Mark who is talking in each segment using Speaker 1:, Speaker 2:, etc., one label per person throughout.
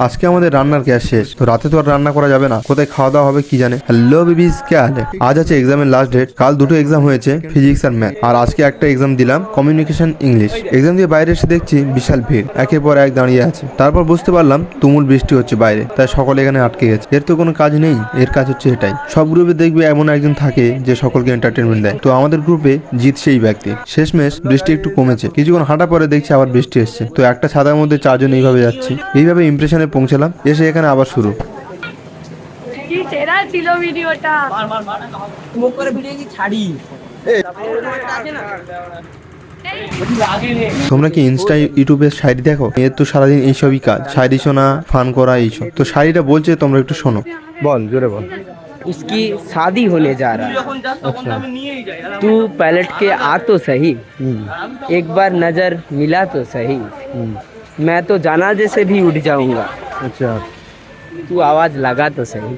Speaker 1: আজকে আমাদের রান্নার গ্যাস শেষ, তো রাতে তো আর রান্না করা যাবে না, কোথায় খাওয়া দাওয়া হবে কি জানে। হ্যালো বেবিস, কে হালে? আজ আছে এক্সামের লাস্ট ডেট। কাল দুটো এক্সাম হয়েছে, ফিজিক্স আর ম্যাথ, আর আজকে একটা এক্সাম দিলাম, কমিউনিকেশন ইংলিশ। এক্সাম দিয়ে বাইরে এসে দেখছি বিশাল ভিড়, একের পর এক দাঁড়িয়ে আছে। তারপর বুঝতে পারলাম তুমুল বৃষ্টি হচ্ছে বাইরে, তাই সকলে এখানে আটকে গেছে। এর তো কোনো কাজ নেই, এর কাজ হচ্ছে এটাই। সব গ্রুপে দেখবে এমন একজন থাকে যে সকলকে এন্টারটেনমেন্ট দেয়, তো আমাদের গ্রুপে জিৎ সেই ব্যক্তি। শেষমেশ বৃষ্টি একটু কমেছে, কিছুক্ষণ হাঁটা পরে দেখছি আবার বৃষ্টি এসছে, তো একটা ছাতার মধ্যে চারজন এইভাবে যাচ্ছি। এইভাবে ইমপ্রেশনে পৌঁছালাম, এসে এখানে আবার শুরু।
Speaker 2: কি সেরা ছিল ভিডিওটা।
Speaker 3: মুখ করে ভিডিও কি ছাড়ি
Speaker 1: তোমরা কি ইনস্টা ইউটিউবে শায়রি দেখো? এর তো সারাদিন এইসবই কাজ, শায়রি শোনা, ফান করা, এইসব। তো শায়রিটা বলছে, তোমরা একটু শোনো। বল, জোরে বল।
Speaker 3: उसकी शादी होने जा रहा है। तू पलट के आ तो सही, एक बार नजर मिला तो सही, मैं तो जनाजे से भी उठ जाऊंगा,
Speaker 1: আচ্ছা,
Speaker 3: तू आवाज लगा तो सही।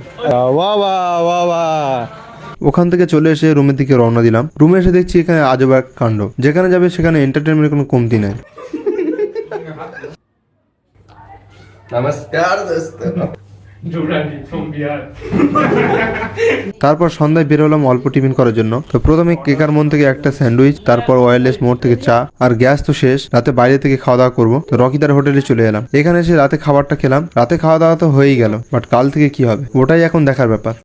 Speaker 1: বাহ বাহ বাহ বাহ। ওখান থেকে চলে এসে রুমের দিকে রওনা দিলাম। রুমে এসে দেখছি এখানে আজব এক কাণ্ড, যেখানে যাবে সেখানে এন্টারটেনমেন্টের কোনো কমতি নাই।
Speaker 4: नमस्कार दोस्तों।
Speaker 1: তারপর সন্ধ্যায় বের হলাম অল্প টিফিন করার জন্য। তো প্রথমে কেকার মন থেকে একটা স্যান্ডউইচ, তারপর ওয়্যারলেস মোড় থেকে চা, আর গ্যাস তো শেষ, রাতে বাইরে থেকে খাওয়া দাওয়া করবো। তো রকিদার হোটেলে চলে এলাম। এখানে এসে রাতে খাবারটা খেলাম। রাতে খাওয়া দাওয়া তো হয়েই গেল, বাট কাল থেকে কি হবে ওটাই এখন দেখার ব্যাপার।